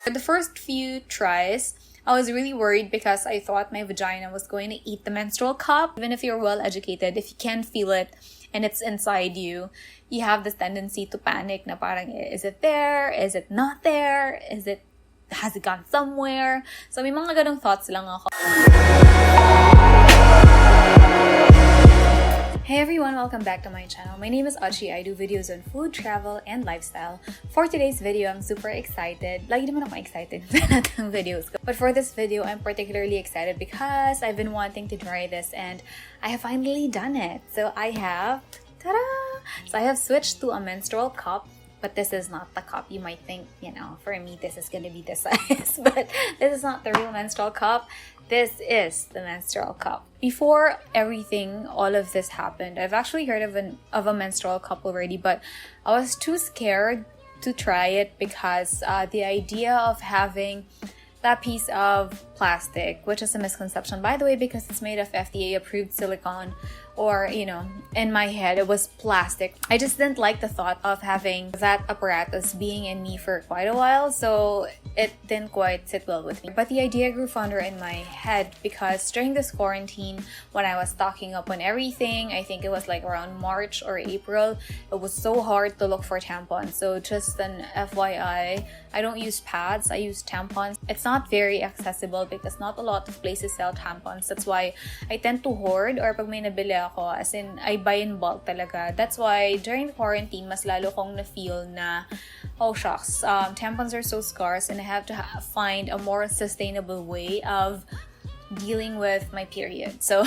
For the first few tries, I was really worried because I thought my vagina was going to eat the menstrual cup. Even if you're well educated, if you can't feel it and it's inside you, you have this tendency to panic na parang, is it there? Is it not there? Has it gone somewhere? So may mga ganong thoughts lang ako. Hey everyone, welcome back to my channel. My name is Ochi. I do videos on food, travel, and lifestyle. For today's video, I'm super excited. Lagi naman ako excited sa lahat ng videos ko. But for this video, I'm particularly excited because I've been wanting to try this and I have finally done it. So I have, ta-da! So I have switched to a menstrual cup. But this is not the cup. You might think, for me, this is going to be this size. But this is not the real menstrual cup. This is the menstrual cup. Before everything, all of this happened, I've actually heard of a menstrual cup already, but I was too scared to try it because the idea of having that piece of plastic, which is a misconception, by the way, because it's made of FDA-approved silicone, or, in my head, it was plastic. I just didn't like the thought of having that apparatus being in me for quite a while, so it didn't quite sit well with me. But the idea grew fonder in my head because during this quarantine, when I was stocking up on everything, I think it was like around March or April, it was so hard to look for tampons. So just an FYI, I don't use pads, I use tampons. It's not very accessible because not a lot of places sell tampons. That's why I tend to hoard, or pag may nabili ako, as in, I buy in bulk talaga. That's why during the quarantine, mas lalo kong na-feel na, oh shucks, tampons are so scarce and I have to find a more sustainable way of dealing with my period. So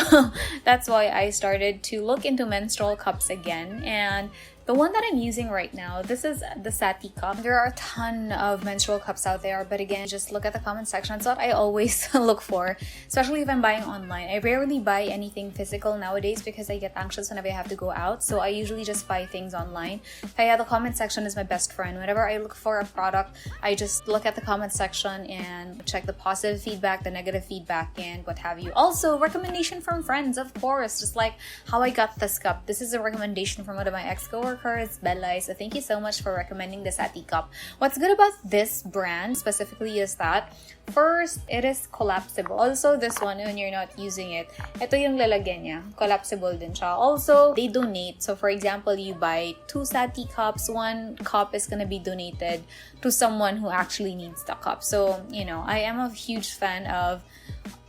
that's why I started to look into menstrual cups again. And the one that I'm using right now, this is the Sati cup. There are a ton of menstrual cups out there, but again, just look at the comment section. It's what I always look for, especially if I'm buying online. I rarely buy anything physical nowadays because I get anxious whenever I have to go out, so I usually just buy things online. Kaya the comment section is my best friend. Whenever I look for a product, I just look at the comment section and check the positive feedback, the negative feedback, and what have you. Also, recommendation from friends, of course, just like how I got this cup. This is a recommendation from one of my ex-coworkers, Bella. So thank you so much for recommending the Sati cup. What's good about this brand specifically is that first, it is collapsible. Also, this one, when you're not using it, ito yung lalagyan niya. Collapsible din siya. Also, they donate. So for example, you buy 2 Sati cups, 1 cup is gonna be donated to someone who actually needs the cup. So, I am a huge fan of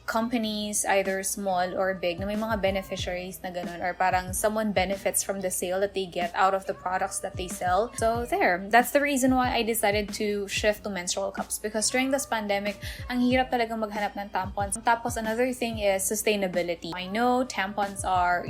companies, either small or big, na may mga beneficiaries na ganun, or parang someone benefits from the sale that they get out of the products that they sell. So there, that's the reason why I decided to shift to menstrual cups, because during this pandemic, ang hirap talagang maghanap ng tampons. Tapos another thing is sustainability. I know tampons are,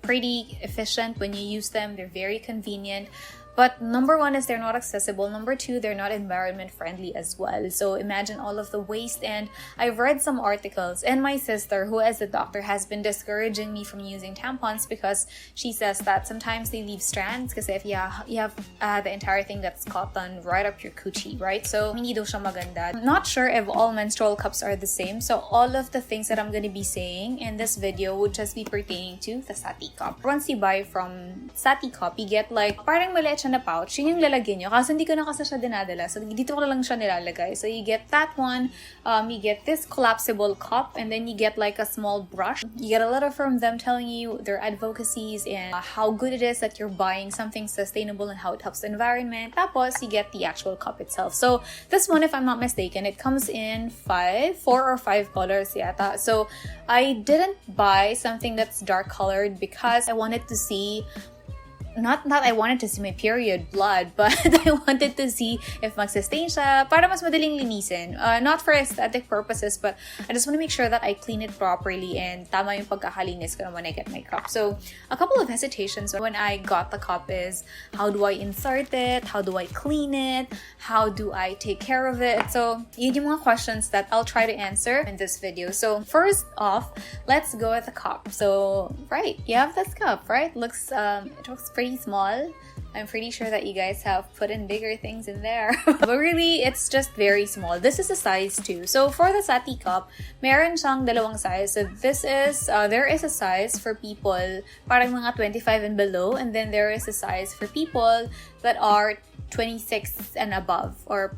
pretty efficient when you use them. They're very convenient. But number 1 is they're not accessible. Number 2, they're not environment friendly as well. So imagine all of the waste. And I've read some articles, and my sister, who is a doctor, has been discouraging me from using tampons because she says that sometimes they leave strands because if you have the entire thing that's cotton right up your coochie, right? So hindi daw siya maganda. I'm not sure if all menstrual cups are the same. So all of the things that I'm going to be saying in this video would just be pertaining to the Sati cup. Once you buy from Sati cup, you get like parang maliit na pouch, yun yung lalagyan nyo. Kaso hindi ko na kasi siya dinadala. So, dito ko na lang siya nilalagay. So, you get that one. You get this collapsible cup. And then you get like a small brush. You get a letter from them telling you their advocacies and how good it is that you're buying something sustainable and how it helps the environment. Tapos, you get the actual cup itself. So, this one, if I'm not mistaken, it comes in 4 or 5 colors yata. So, I didn't buy something that's dark colored because I wanted to see not I wanted to see my period blood, but I wanted to see if mag-sustain siya para mas madaling linisin. Not for aesthetic purposes, but I just want to make sure that I clean it properly and tama yung pagkakalinis ko when I get my cup. So, a couple of hesitations when I got the cup is, how do I insert it? How do I clean it? How do I take care of it? So, yun yung mga questions that I'll try to answer in this video. So, first off, let's go with the cup. So, right, you have this cup, right? It looks pretty small. I'm pretty sure that you guys have put in bigger things in there. But really, it's just very small. This is a size 2. So for the Sati cup, meron siyang dalawang size. So this is, there is a size for people parang mga 25 and below. And then there is a size for people that are 26 and above. Or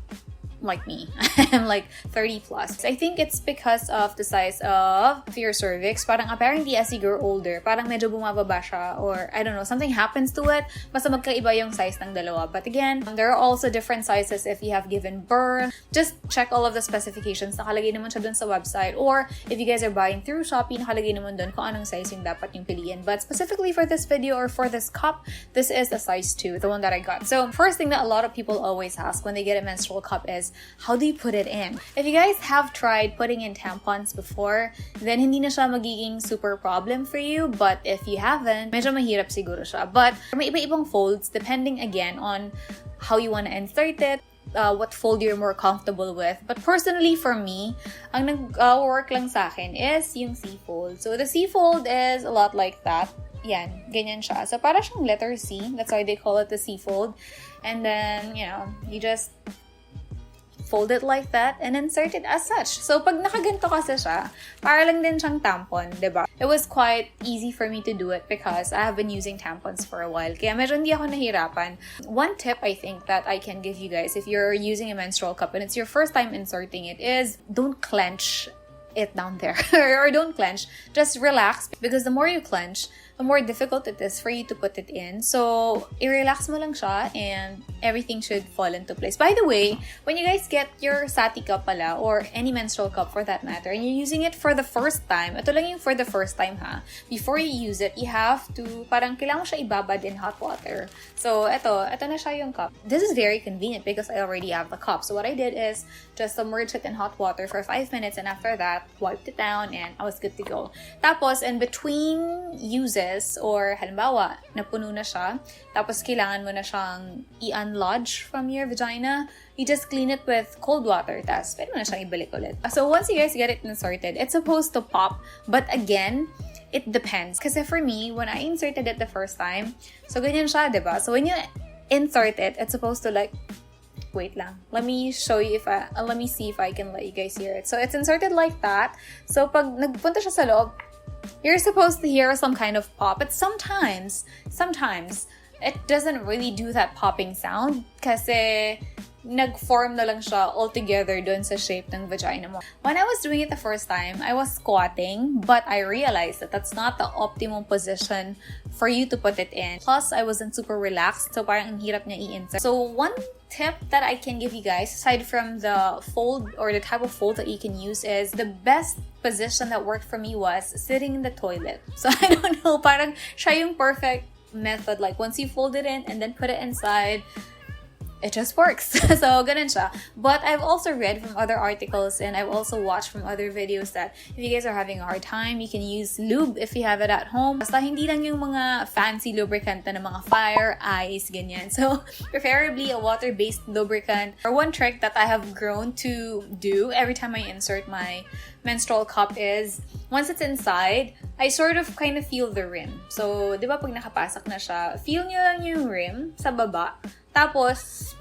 like me. I'm like 30 plus. I think it's because of the size of your cervix. Parang apparently as you grow older, parang medyo bumababa siya, or I don't know, something happens to it. Basta magkaiba yung size ng dalawa. But again, there are also different sizes if you have given birth. Just check all of the specifications. Nakalagay naman siya dun sa website. Or if you guys are buying through Shopee, nakalagay naman dun kung anong size yung dapat yung piliin. But specifically for this video or for this cup, this is a size 2, the one that I got. So first thing that a lot of people always ask when they get a menstrual cup is, how do you put it in? If you guys have tried putting in tampons before, then hindi na siya magiging super problem for you. But if you haven't, medyo mahirap siguro siya. But may iba-ibang folds depending again on how you want to insert it, what fold you're more comfortable with. But personally for me, ang nag-work lang sa akin is yung C-fold. So the C-fold is a lot like that. Yan, ganyan siya. So para siyang letter C. That's why they call it the C-fold. And then, you know, you just fold it like that and insert it as such. So pag nakaganto kasi siya, para lang din siyang tampon, diba? It was quite easy for me to do it because I have been using tampons for a while. Kaya medyo hindi ako nahirapan. One tip I think that I can give you guys if you're using a menstrual cup and it's your first time inserting it is don't clench it down there or don't clench. Just relax, because the more you clench, the more difficult it is for you to put it in. So, i-relax mo lang siya and everything should fall into place. By the way, when you guys get your sati cup pala, or any menstrual cup for that matter, and you're using it for the first time, ito lang yung for the first time ha, before you use it, you have to, parang kailangan mo siya ibabad in hot water. So, ito na siya yung cup. This is very convenient because I already have the cup. So, what I did is just submerge it in hot water for 5 minutes, and after that, wiped it down, and I was good to go. Tapos, in between uses, or halimbawa, napuno na siya, tapos kailangan mo na siyang i-unlodge from your vagina, you just clean it with cold water, tapos pwede mo na siyang ibalik ulit. So once you guys get it inserted, it's supposed to pop, but again, it depends. Kasi for me, when I inserted it the first time, so ganyan siya, diba? So when you insert it, it's supposed to like, wait lang. Let me show you let me see if I can let you guys hear it. So it's inserted like that. So pag nagpunta siya sa loob, you're supposed to hear some kind of pop. But sometimes, it doesn't really do that popping sound kasi nag-form na lang siya altogether dun sa shape ng vagina mo. When I was doing it the first time, I was squatting, but I realized that that's not the optimum position for you to put it in. Plus, I wasn't super relaxed, so parang ang hirap niya i-insert. So, one tip that I can give you guys, aside from the fold or the type of fold that you can use, is the best position that worked for me was sitting in the toilet. So, I don't know, parang siya yung perfect method. Like, once you fold it in and then put it inside, it just works. So, ganun siya. But I've also read from other articles and I've also watched from other videos that if you guys are having a hard time, you can use lube if you have it at home. Basta hindi lang yung mga fancy lubricant na mga fire, ice, ganyan. So, preferably a water-based lubricant. Or one trick that I have grown to do every time I insert my menstrual cup is, once it's inside, I sort of kind of feel the rim. So, di ba pag nakapasok na siya, feel nyo lang yung rim sa baba. Tapos,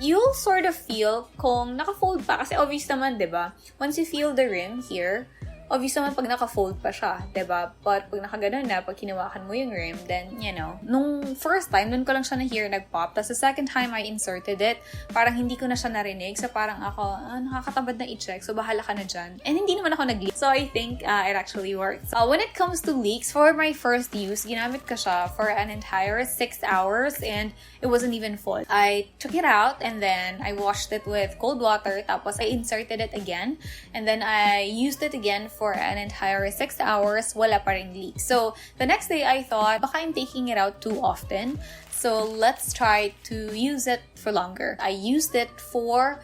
you'll sort of feel kung naka-fold pa. Kasi obvious naman, di ba? Once you feel the rim here, obvious naman pag naka-fold pa siya, diba? But pag nakaganon na, pag hinawakan mo yung rim, then, you know, nung first time, dun ko lang siya na-hear nag-pop. Tapos the second time I inserted it, parang hindi ko na siya narinig. So parang ako, nakakatamad na i-check. So bahala ka na dyan. And hindi naman ako nag-leak. So I think it actually works. When it comes to leaks, for my first use, ginamit ko siya for an entire 6 hours and it wasn't even full. I took it out and then I washed it with cold water. Tapos I inserted it again. And then I used it again for an entire 6 hours, wala pa ring leak. So, the next day I thought, baka I'm taking it out too often. So, let's try to use it for longer. I used it for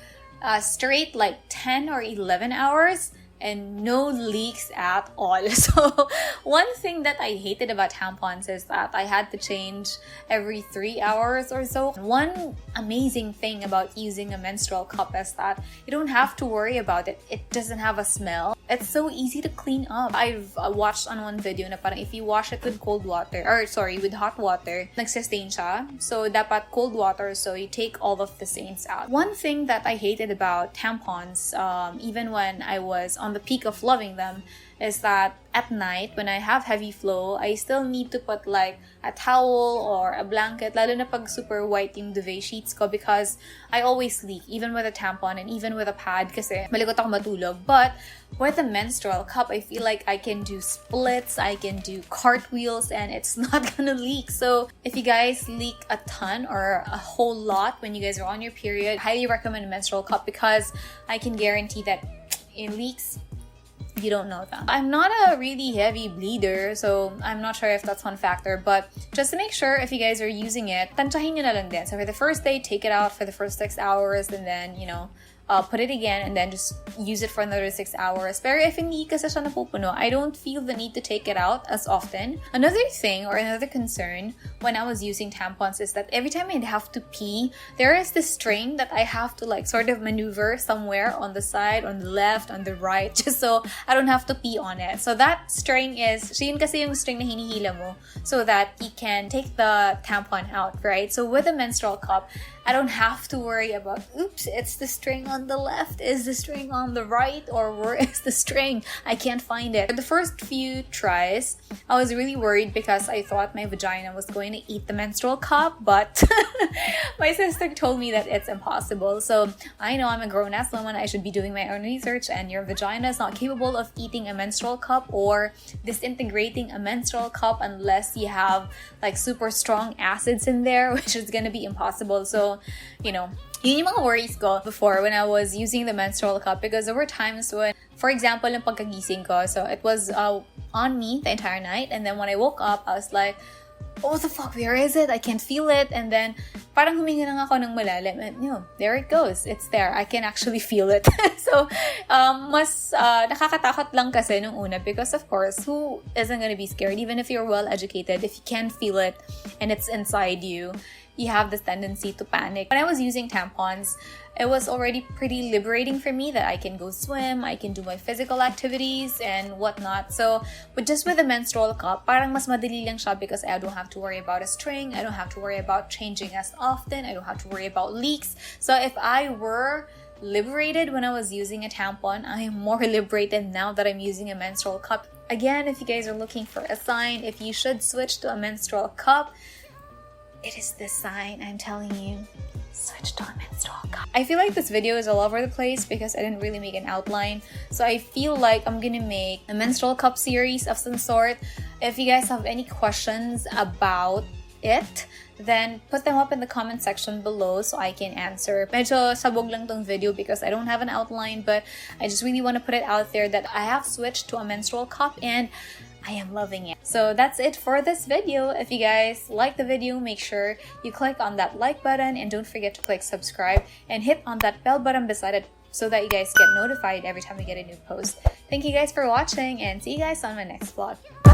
straight like 10 or 11 hours and no leaks at all. So, one thing that I hated about tampons is that I had to change every 3 hours or so. One amazing thing about using a menstrual cup is that you don't have to worry about it. It doesn't have a smell. It's so easy to clean up. I've watched on one video na parang if you wash it with with hot water, nagsistain siya. So, dapat cold water so you take all of the stains out. One thing that I hated about tampons, even when I was on on the peak of loving them is that at night, when I have heavy flow, I still need to put like a towel or a blanket, lalo na pag super white yung duvet sheets ko, because I always leak, even with a tampon and even with a pad kasi maligot ako matulog. But with a menstrual cup, I feel like I can do splits, I can do cartwheels, and it's not gonna leak. So if you guys leak a ton or a whole lot when you guys are on your period, I highly recommend a menstrual cup because I can guarantee that it leaks. You don't know that. I'm not a really heavy bleeder, so I'm not sure if that's one factor, but just to make sure, if you guys are using it, tansyahin nyo na lang din. So for the first day, take it out for the first 6 hours, and then, put it again, and then just use it for another 6 hours. Pero if hindi kasi siya napupuno, I don't feel the need to take it out as often. Another thing or another concern when I was using tampons is that every time I'd have to pee, there is this string that I have to like sort of maneuver somewhere on the side, on the left, on the right, just so I don't have to pee on it. So that string is, yun kasi yung string na hinihila mo so that you can take the tampon out, right? So with a menstrual cup, I don't have to worry about, oops, it's the string on the left, is the string on the right, or where is the string? I can't find it. For the first few tries, I was really worried because I thought my vagina was going to eat the menstrual cup, but my sister told me that it's impossible. So I know I'm a grown-ass woman, I should be doing my own research, and your vagina is not capable of eating a menstrual cup or disintegrating a menstrual cup unless you have like super strong acids in there, which is gonna be impossible. So, yun yung mga worries ko before when I was using the menstrual cup, because there were times when, for example, yung pagkagising ko, so it was on me the entire night, and then when I woke up, I was like, oh, what the fuck, where is it? I can't feel it. And then parang huminga lang ako ng malalim, and there it goes, it's there, I can actually feel it. So mas nakakatakot lang kasi nung una, because of course, who isn't gonna be scared? Even if you're well educated, if you can feel it and it's inside you, you have this tendency to panic. When I was using tampons, it was already pretty liberating for me that I can go swim, I can do my physical activities and whatnot. So, but just with a menstrual cup, parang mas madali lang siya because I don't have to worry about a string, I don't have to worry about changing as often, I don't have to worry about leaks. So if I were liberated when I was using a tampon, I am more liberated now that I'm using a menstrual cup. Again, if you guys are looking for a sign, if you should switch to a menstrual cup, it is this sign, I'm telling you. Switch to a menstrual cup. I feel like this video is all over the place because I didn't really make an outline. So I feel like I'm gonna make a menstrual cup series of some sort. If you guys have any questions about it, then put them up in the comment section below so I can answer. Medyo sabog lang tong video because I don't have an outline, but I just really want to put it out there that I have switched to a menstrual cup and I am loving it. So that's it for this video. If you guys like the video, make sure you click on that like button and don't forget to click subscribe and hit on that bell button beside it so that you guys get notified every time we get a new post. Thank you guys for watching and see you guys on my next vlog. Bye!